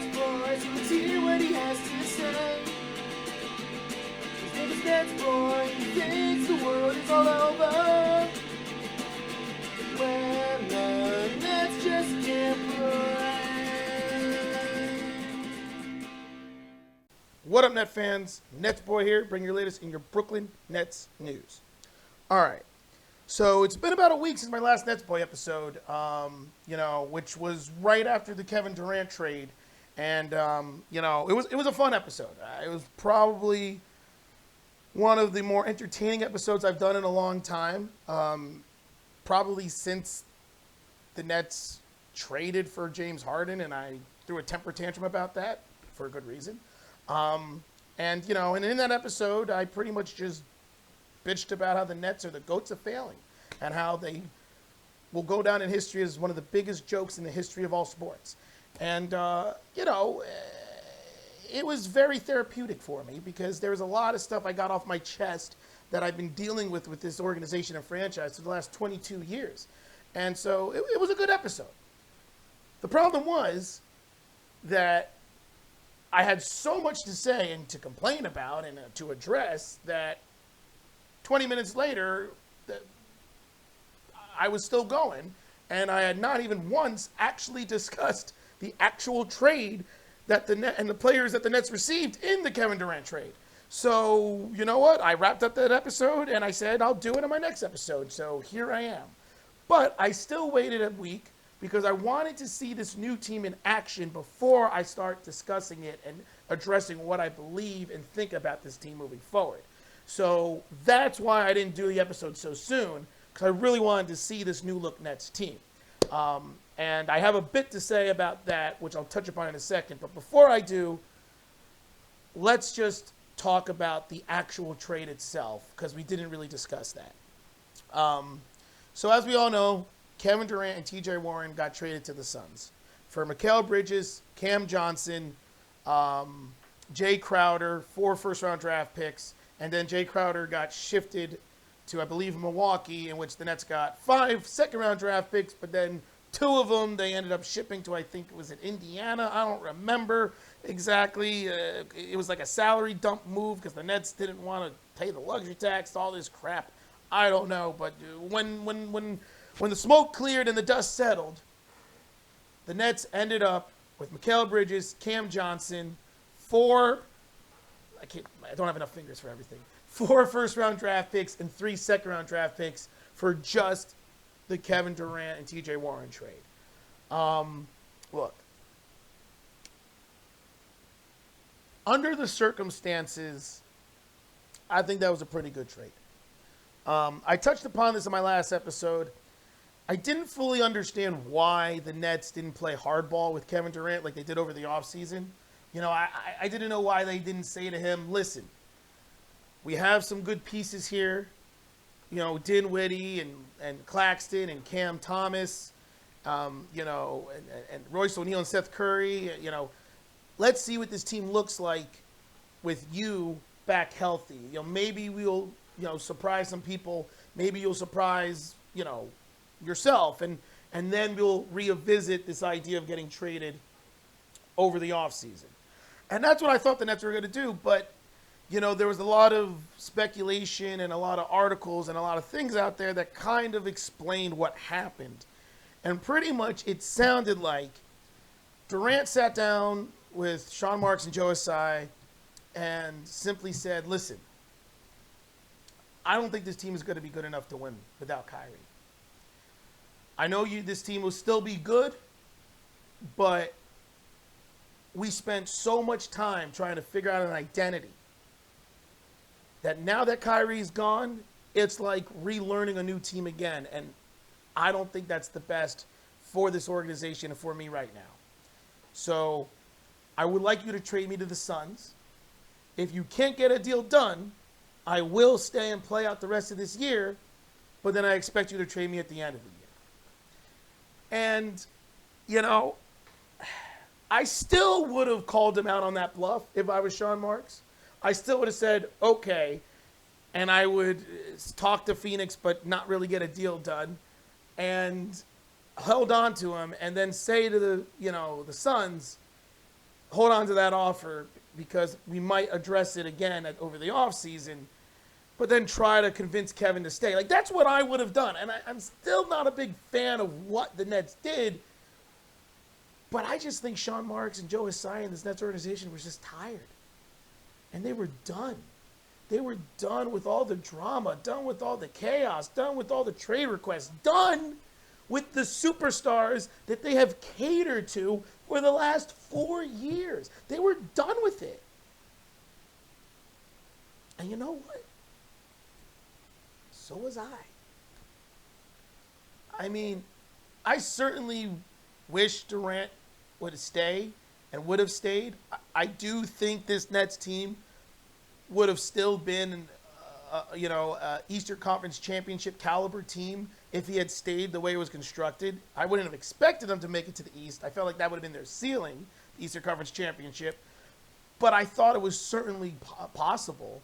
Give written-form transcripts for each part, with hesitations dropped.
NetsBoy, so let's hear what he has to say. His name is NetsBoy, he thinks the world is all over when the Nets just can't play. What up, Net fans? NetsBoy here, bring your latest in your Brooklyn Nets news. All right. So it's been about a week since my last NetsBoy episode, which was right after the Kevin Durant trade. And, it was a fun episode. It was probably one of the more entertaining episodes I've done in a long time. Probably since the Nets traded for James Harden, and I threw a temper tantrum about that for a good reason. And in that episode, I pretty much just bitched about how the Nets are the goats of failing and how they will go down in history as one of the biggest jokes in the history of all sports. And, it was very therapeutic for me because there was a lot of stuff I got off my chest that I've been dealing with this organization and franchise for the last 22 years. And so it was a good episode. The problem was that I had so much to say and to complain about and to address that 20 minutes later, I was still going, and I had not even once actually discussed the actual trade that the Net and the players that the Nets received in the Kevin Durant trade. So, you know what? I wrapped up that episode, and I said I'll do it in my next episode. So here I am. But I still waited a week because I wanted to see this new team in action before I start discussing it and addressing what I believe and think about this team moving forward. So that's why I didn't do the episode so soon, because I really wanted to see this new look Nets team. And I have a bit to say about that, which I'll touch upon in a second. But before I do, let's just talk about the actual trade itself, because we didn't really discuss that. So as we all know, Kevin Durant and T.J. Warren got traded to the Suns for Mikal Bridges, Cam Johnson, Jay Crowder, 4 first-round draft picks, and then Jay Crowder got shifted to, I believe, Milwaukee, in which the Nets got 5 second-round draft picks, but then 2 of them they ended up shipping to, I think it was in Indiana. I don't remember exactly. It was like a salary dump move because the Nets didn't want to pay the luxury tax, all this crap. I don't know, but when the smoke cleared and the dust settled, the Nets ended up with Mikal Bridges, Cam Johnson, 4 I don't have enough fingers for everything. 4 first-round draft picks and 3 second-round draft picks for just the Kevin Durant and T.J. Warren trade. Look, under the circumstances, I think that was a pretty good trade. I touched upon this in my last episode. I didn't fully understand why the Nets didn't play hardball with Kevin Durant like they did over the offseason. I didn't know why they didn't say to him, listen, we have some good pieces here, Dinwiddie and Claxton and Cam Thomas, and Royce O'Neal and Seth Curry. Let's see what this team looks like with you back healthy. Maybe we'll, surprise some people. Maybe you'll surprise, yourself. And then we'll revisit this idea of getting traded over the offseason. And that's what I thought the Nets were going to do. But, there was a lot of speculation and a lot of articles and a lot of things out there that kind of explained what happened. And pretty much it sounded like Durant sat down with Sean Marks and Joe Asai and simply said, listen, I don't think this team is going to be good enough to win without Kyrie. I know this team will still be good, but we spent so much time trying to figure out an identity that now that Kyrie's gone, it's like relearning a new team again. And I don't think that's the best for this organization and for me right now. So I would like you to trade me to the Suns. If you can't get a deal done, I will stay and play out the rest of this year, but then I expect you to trade me at the end of the year. And, I still would have called him out on that bluff if I was Sean Marks. I still would have said, okay, and I would talk to Phoenix but not really get a deal done and held on to him and then say to the Suns, hold on to that offer because we might address it again over the offseason, but then try to convince Kevin to stay. Like, that's what I would have done. And I'm still not a big fan of what the Nets did, but I just think Sean Marks and Joe Hisaiah and this Nets organization was just tired. And they were done. They were done with all the drama, done with all the chaos, done with all the trade requests, done with the superstars that they have catered to for the last 4 years. They were done with it. And you know what? So was I. I mean, I certainly wish Durant would stay and would have stayed. I do think this Nets team would have still been, Eastern Conference Championship caliber team if he had stayed the way it was constructed. I wouldn't have expected them to make it to the East. I felt like that would have been their ceiling, the Eastern Conference Championship. But I thought it was certainly possible.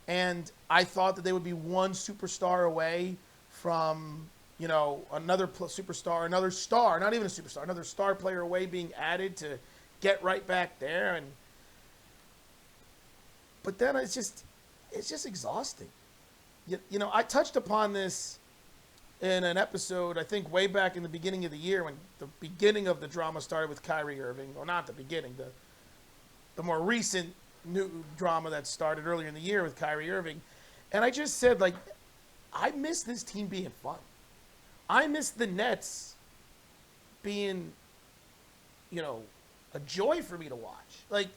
And I thought that they would be one superstar away from, another superstar, another star, not even a superstar, another star player away being added to get right back there. But then it's just exhausting. I touched upon this in an episode, I think way back in the beginning of the year when the beginning of the drama started with Kyrie Irving. Well, not the beginning, the more recent new drama that started earlier in the year with Kyrie Irving. And I just said, I miss this team being fun. I miss the Nets being, a joy for me to watch.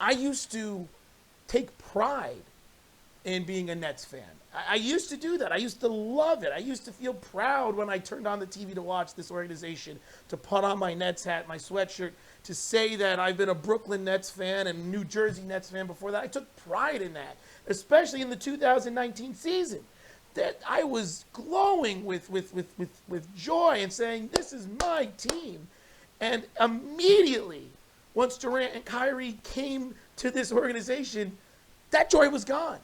I used to take pride in being a Nets fan. I used to do that. I used to love it. I used to feel proud when I turned on the TV to watch this organization, to put on my Nets hat, my sweatshirt, to say that I've been a Brooklyn Nets fan and New Jersey Nets fan before that. I took pride in that, especially in the 2019 season, that I was glowing with joy and saying, this is my team. And immediately, once Durant and Kyrie came to this organization, that joy was gone.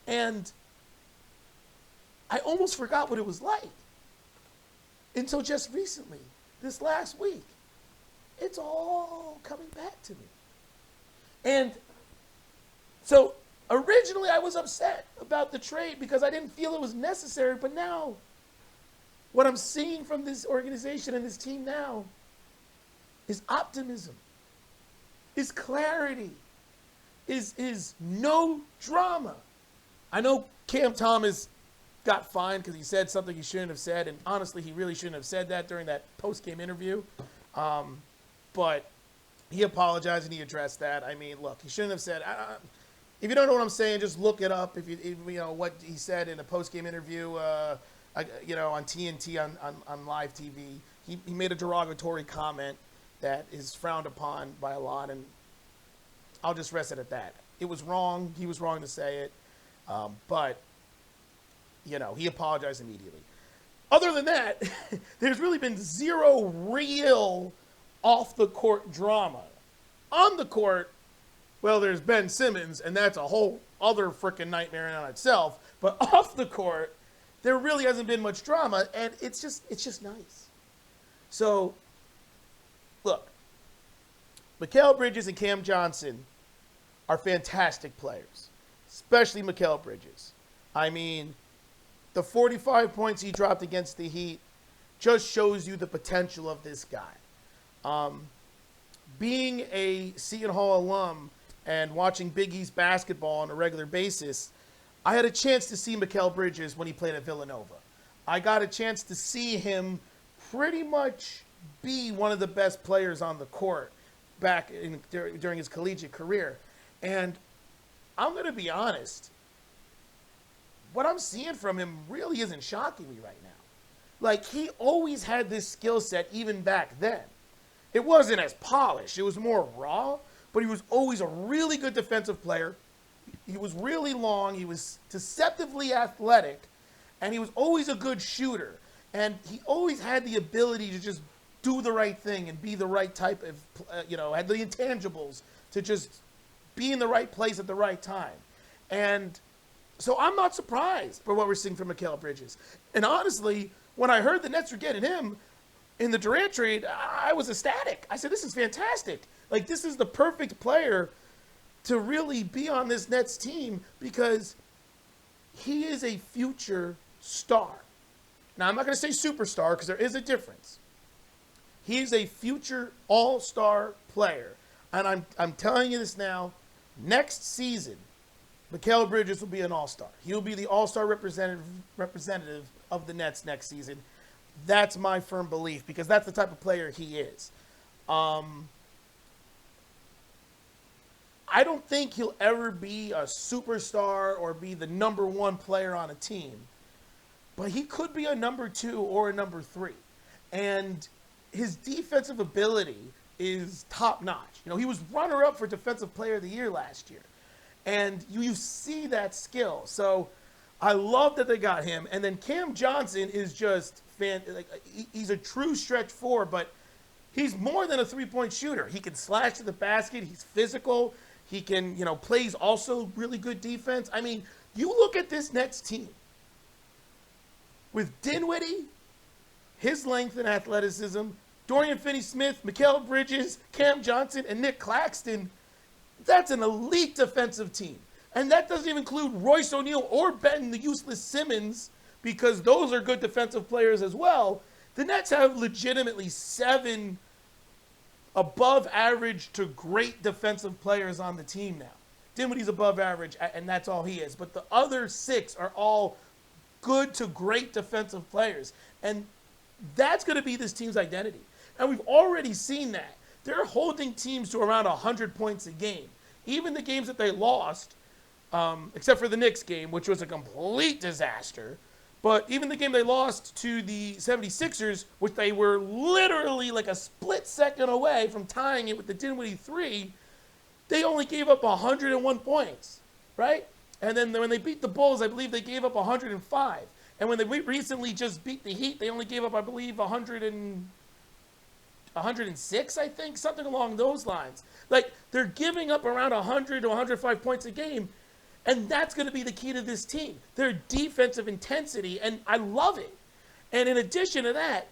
And I almost forgot what it was like until just recently, this last week. It's all coming back to me. And so originally I was upset about the trade because I didn't feel it was necessary. But now what I'm seeing from this organization and this team now is optimism, is clarity, is no drama. I know Cam Thomas got fined because he said something he shouldn't have said, and honestly, he really shouldn't have said that during that post-game interview. But he apologized and he addressed that. I mean, look, he shouldn't have said. If you don't know what I'm saying, just look it up. If you know what he said in a post-game interview, on TNT on live TV, he made a derogatory comment that is frowned upon by a lot, and I'll just rest it at that. It was wrong. He was wrong to say it, but he apologized immediately. Other than that, there's really been zero real off-the-court drama. On the court, well, there's Ben Simmons, and that's a whole other freaking nightmare in and of itself. But off the court, there really hasn't been much drama, and it's just nice. So, look, Mikal Bridges and Cam Johnson are fantastic players, especially Mikal Bridges. I mean, the 45 points he dropped against the Heat just shows you the potential of this guy. Being a Seton Hall alum and watching Big East basketball on a regular basis, I had a chance to see Mikal Bridges when he played at Villanova. I got a chance to see him pretty much be one of the best players on the court back during his collegiate career. And I'm going to be honest, what I'm seeing from him really isn't shocking me right now. He always had this skill set even back then. It wasn't as polished. It was more raw, but he was always a really good defensive player. He was really long. He was deceptively athletic, and he was always a good shooter. And he always had the ability to just do the right thing and be the right type of, had the intangibles to just be in the right place at the right time. And so I'm not surprised by what we're seeing from Mikal Bridges. And honestly, when I heard the Nets were getting him in the Durant trade, I was ecstatic. I said, this is fantastic. Like, this is the perfect player to really be on this Nets team because he is a future star. Now, I'm not going to say superstar because there is a difference. He's a future all-star player. And I'm telling you this now, next season, Mikal Bridges will be an all-star. He'll be the all-star representative of the Nets next season. That's my firm belief because that's the type of player he is. I don't think he'll ever be a superstar or be the number one player on a team, but he could be a number 2 or a number 3. And his defensive ability is top notch. You know, he was runner-up for Defensive Player of the Year last year. And you see that skill. So I love that they got him. And then Cam Johnson is just he's a true stretch 4, but he's more than a three-point shooter. He can slash to the basket. He's physical. He can, plays also really good defense. I mean, you look at this Nets team with Dinwiddie, his length and athleticism, Dorian Finney-Smith, Mikal Bridges, Cam Johnson, and Nick Claxton. That's an elite defensive team. And that doesn't even include Royce O'Neal or Ben the Useless Simmons because those are good defensive players as well. The Nets have legitimately 7 above average to great defensive players on the team now. Dinwiddie's above average, and that's all he is. But the other 6 are all good to great defensive players. And that's going to be this team's identity. And we've already seen that. They're holding teams to around 100 points a game. Even the games that they lost, except for the Knicks game, which was a complete disaster. But even the game they lost to the 76ers, which they were literally like a split second away from tying it with the Dinwiddie 3, they only gave up 101 points, right? And then when they beat the Bulls, I believe they gave up 105. And when they recently just beat the Heat, they only gave up, I believe, 106, I think, something along those lines. Like, they're giving up around 100 to 105 points a game, and that's going to be the key to this team. Their defensive intensity, and I love it. And in addition to that,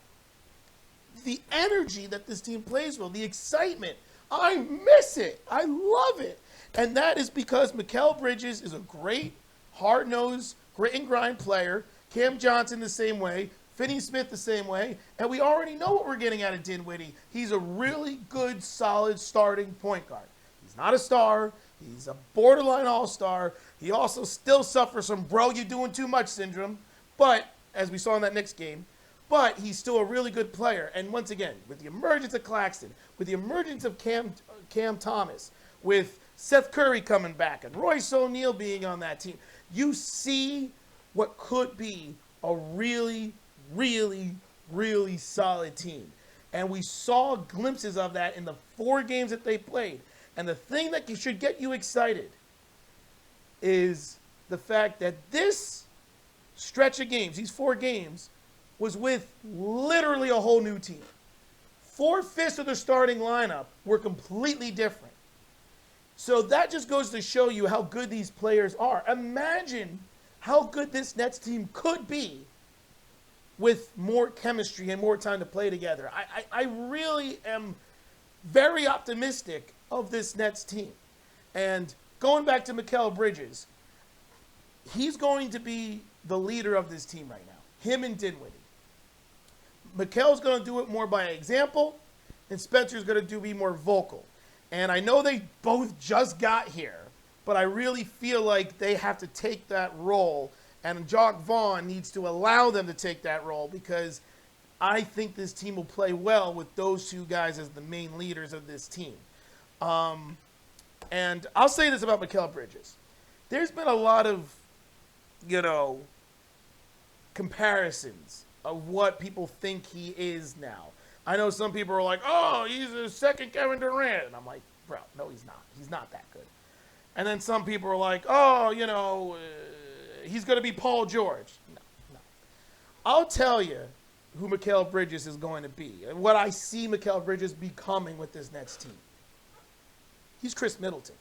the energy that this team plays with, the excitement, I miss it. I love it. And that is because Mikal Bridges is a great, hard-nosed, grit and grind player. Cam Johnson the same way. Finny-Smith the same way. And we already know what we're getting out of Dinwiddie. He's a really good, solid starting point guard. He's not a star. He's a borderline all-star. He also still suffers from bro, you doing too much syndrome. But, as we saw in that Knicks game, but he's still a really good player. And once again, with the emergence of Claxton, with the emergence of Cam Thomas, with Seth Curry coming back and Royce O'Neal being on that team, you see what could be a really, really, really solid team. And we saw glimpses of that in the 4 games that they played. And the thing that should get you excited is the fact that this stretch of games, these 4 games, was with literally a whole new team. 4/5 of the starting lineup were completely different. So that just goes to show you how good these players are. Imagine how good this Nets team could be with more chemistry and more time to play together. I really am very optimistic of this Nets team. And going back to Mikal Bridges, he's going to be the leader of this team right now, him and Dinwiddie. Mikal's going to do it more by example, and Spencer's going to be more vocal. And I know they both just got here, but I really feel like they have to take that role, and Jock Vaughn needs to allow them to take that role because I think this team will play well with those 2 guys as the main leaders of this team. And I'll say this about Mikal Bridges. There's been a lot of, comparisons of what people think he is now. I know some people are like, oh, he's a second Kevin Durant. And I'm like, bro, no, he's not. He's not that good. And then some people are like, oh, he's going to be Paul George. No. I'll tell you who Mikal Bridges is going to be and what I see Mikal Bridges becoming with this Nets team. He's Chris Middleton.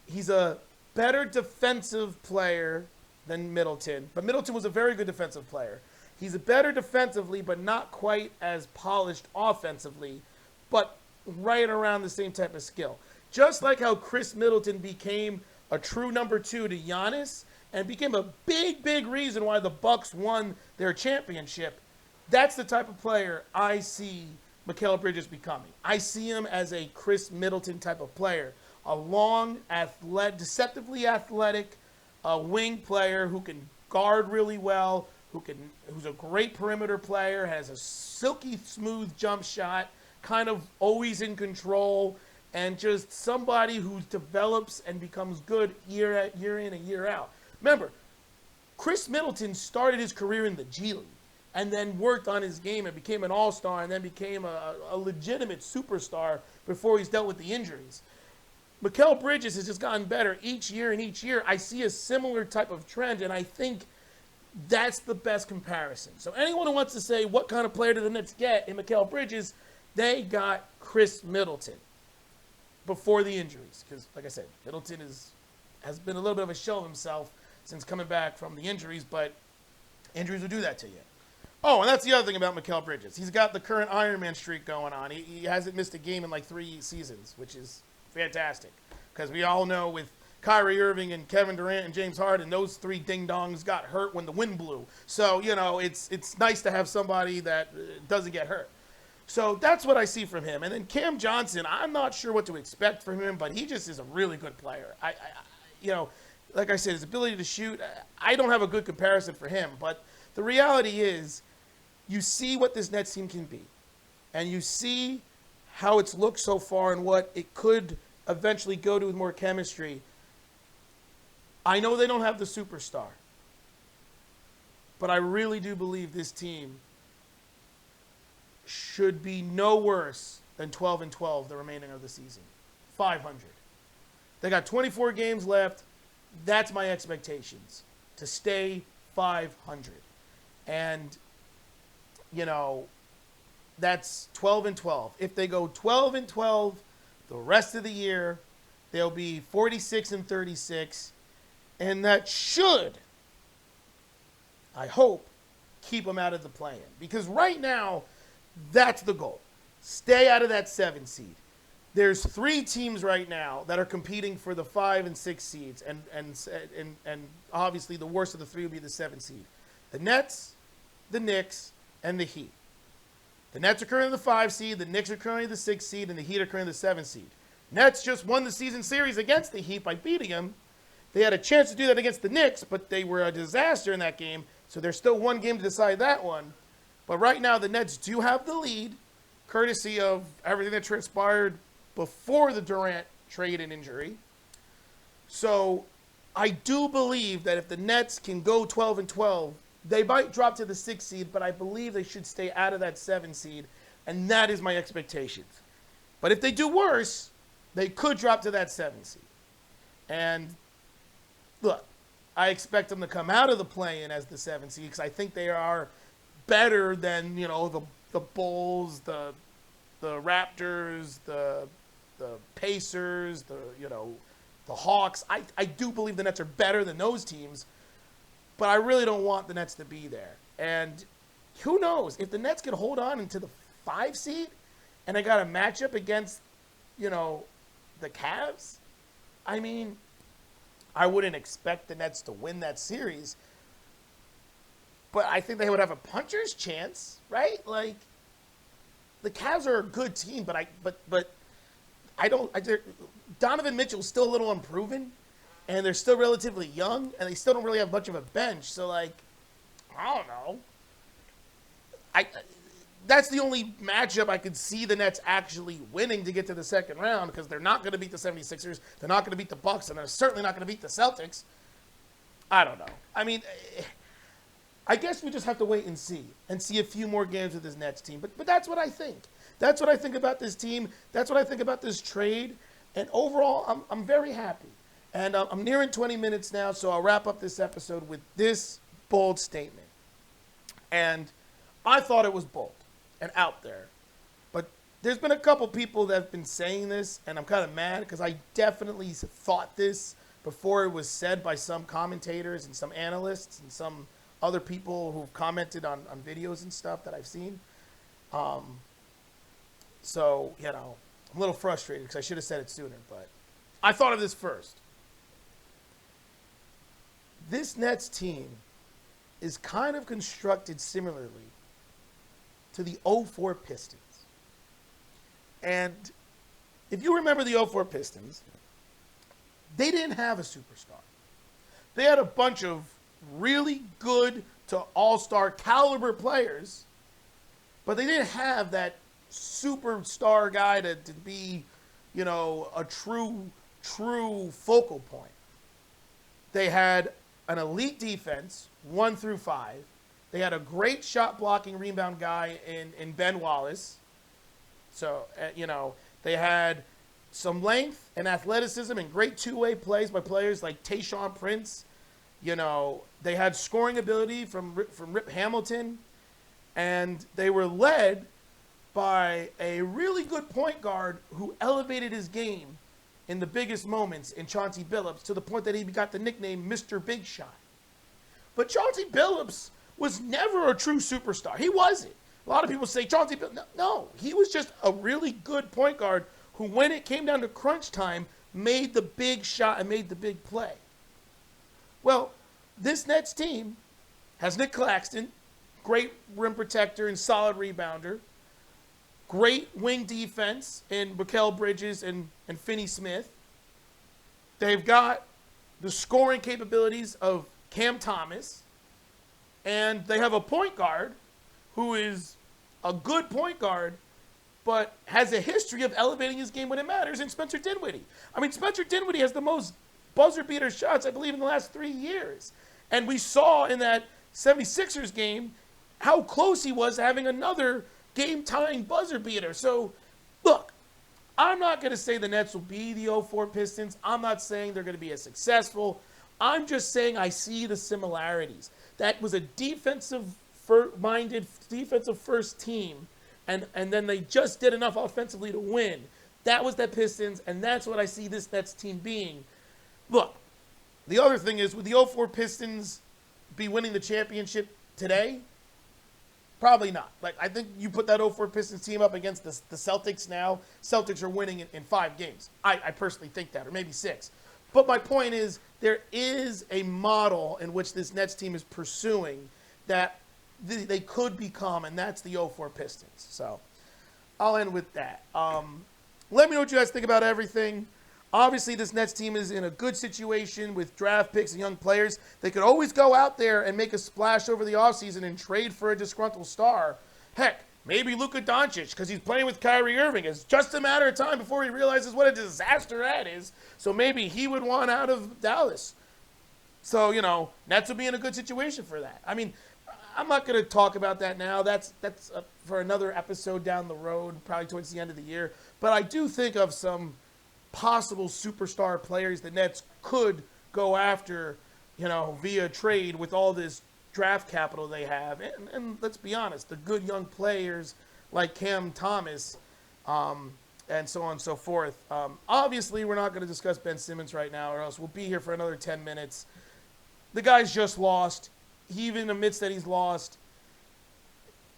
He's a better defensive player than Middleton, but Middleton was a very good defensive player. He's a better defensively, but not quite as polished offensively. But right around the same type of skill. Just like how Chris Middleton became a true number 2 to Giannis and became a big, big reason why the Bucks won their championship. That's the type of player I see Mikal Bridges becoming. I see him as a Chris Middleton type of player. A long, deceptively athletic wing player who can guard really well, who's a great perimeter player, has a silky smooth jump shot, kind of always in control, and just somebody who develops and becomes good year in and year out. Remember, Chris Middleton started his career in the G League and then worked on his game and became an all-star and then became a legitimate superstar before he's dealt with the injuries. Mikal Bridges has just gotten better each year and each year. I see a similar type of trend, and I think that's the best comparison. So anyone who wants to say what kind of player did the Nets get in Mikal Bridges, they got Chris Middleton before the injuries. Because, like I said, Middleton has been a little bit of a shell of himself since coming back from the injuries, but injuries will do that to you. Oh, and that's the other thing about Mikal Bridges. He's got the current Iron Man streak going on. He hasn't missed a game in like 3 seasons, which is fantastic. Because we all know with Kyrie Irving and Kevin Durant and James Harden, those 3 ding-dongs got hurt when the wind blew. So, it's nice to have somebody that doesn't get hurt. So that's what I see from him. And then Cam Johnson, I'm not sure what to expect from him, but he just is a really good player. Like I said, his ability to shoot, I don't have a good comparison for him. But the reality is, you see what this Nets team can be. And you see how it's looked so far and what it could eventually go to with more chemistry. I know they don't have the superstar, but I really do believe this team should be no worse than 12-12 the remaining of the season. 500. They got 24 games left. That's my expectations, to stay 500. And, that's 12-12. If they go 12-12 the rest of the year, they'll be 46-36. And that should, I hope, keep them out of the play-in. Because right now, that's the goal. Stay out of that 7 seed. There's 3 teams right now that are competing for the 5 and 6 seeds. And obviously the worst of the 3 will be the 7 seed. The Nets, the Knicks, and the Heat. The Nets are currently the 5 seed, the Knicks are currently the 6 seed, and the Heat are currently the 7 seed. Nets just won the season series against the Heat by beating them. They had a chance to do that against the Knicks, but they were a disaster in that game, so there's still 1 game to decide that one. But right now, the Nets do have the lead, courtesy of everything that transpired before the Durant trade and injury. So I do believe that if the Nets can go 12-12, they might drop to the 6 seed, but I believe they should stay out of that 7 seed, and that is my expectations. But if they do worse, they could drop to that 7 seed. And look, I expect them to come out of the play-in as the 7 seed because I think they are better than, the Bulls, the Raptors, the Pacers, the Hawks. I do believe the Nets are better than those teams. But I really don't want the Nets to be there. And who knows? If the Nets can hold on into the 5 seed and they got a matchup against, the Cavs, I mean, I wouldn't expect the Nets to win that series. But I think they would have a puncher's chance, right? Like, the Cavs are a good team, but Donovan Mitchell's still a little unproven. And they're still relatively young, and they still don't really have much of a bench. So, I don't know. That's the only matchup I could see the Nets actually winning to get to the second round because they're not going to beat the 76ers. They're not going to beat the Bucks, and they're certainly not going to beat the Celtics. I don't know. I mean, I guess we just have to wait and see a few more games with this Nets team. But that's what I think. That's what I think about this team. That's what I think about this trade. And overall, I'm very happy. And I'm nearing 20 minutes now, so I'll wrap up this episode with this bold statement. And I thought it was bold and out there. But there's been a couple people that have been saying this, and I'm kind of mad because I definitely thought this before it was said by some commentators and some analysts and some other people who've commented on videos and stuff that I've seen. So, I'm a little frustrated because I should have said it sooner, but I thought of this first. This Nets team is kind of constructed similarly to the '04 Pistons. And if you remember the '04 Pistons, they didn't have a superstar. They had a bunch of really good to all-star caliber players, but they didn't have that superstar guy to be, a true focal point. They had an elite defense, 1 through 5. They had a great shot blocking rebound guy in Ben Wallace. So, they had some length and athleticism and great two-way plays by players like Tayshaun Prince. They had scoring ability from Rip Hamilton. And they were led by a really good point guard who elevated his game in the biggest moments in Chauncey Billups to the point that he got the nickname Mr. Big Shot. But Chauncey Billups was never a true superstar. He wasn't. A lot of people say Chauncey Billups. No, he was just a really good point guard who, when it came down to crunch time, made the big shot and made the big play. Well, this Nets team has Nick Claxton, great rim protector and solid rebounder, great wing defense in Mikal Bridges and Finney-Smith. They've got the scoring capabilities of Cam Thomas, and they have a point guard who is a good point guard, but has a history of elevating his game when it matters, in Spencer Dinwiddie. I mean, Spencer Dinwiddie has the most buzzer beater shots, I believe, in the last 3 years. And we saw in that 76ers game how close he was to having another game-tying buzzer beater. So, look, I'm not going to say the Nets will be the '04 Pistons. I'm not saying they're going to be as successful. I'm just saying I see the similarities. That was a defensive-minded, defensive-first team, and then they just did enough offensively to win. That was the Pistons, and that's what I see this Nets team being. Look, the other thing is, would the '04 Pistons be winning the championship today? Probably not. Like, I think you put that '04 Pistons team up against the Celtics now. Celtics are winning in 5 games. I personally think that, or maybe 6. But my point is, there is a model in which this Nets team is pursuing that they could become, and that's the '04 Pistons. So I'll end with that. Let me know what you guys think about everything. Obviously, this Nets team is in a good situation with draft picks and young players. They could always go out there and make a splash over the offseason and trade for a disgruntled star. Heck, maybe Luka Doncic, because he's playing with Kyrie Irving. It's just a matter of time before he realizes what a disaster that is. So maybe he would want out of Dallas. So, Nets would be in a good situation for that. I mean, I'm not going to talk about that now. That's for another episode down the road, probably towards the end of the year. But I do think of some possible superstar players the Nets could go after, via trade with all this draft capital they have. And let's be honest, the good young players like Cam Thomas and so on and so forth. Obviously, we're not going to discuss Ben Simmons right now, or else we'll be here for another 10 minutes. The guy's just lost. He even admits that he's lost.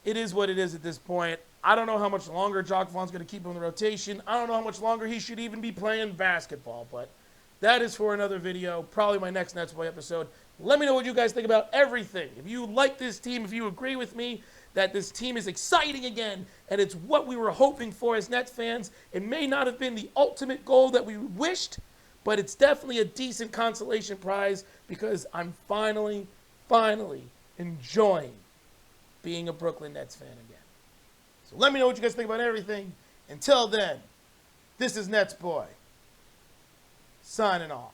It is what it is at this point. I don't know how much longer Jacque Vaughn's going to keep him in the rotation. I don't know how much longer he should even be playing basketball. But that is for another video, probably my next NetsBoy episode. Let me know what you guys think about everything. If you like this team, if you agree with me that this team is exciting again, and it's what we were hoping for as Nets fans. It may not have been the ultimate goal that we wished, but it's definitely a decent consolation prize because I'm finally enjoying being a Brooklyn Nets fan again. So let me know what you guys think about everything. Until then, this is NetsBoy, signing off.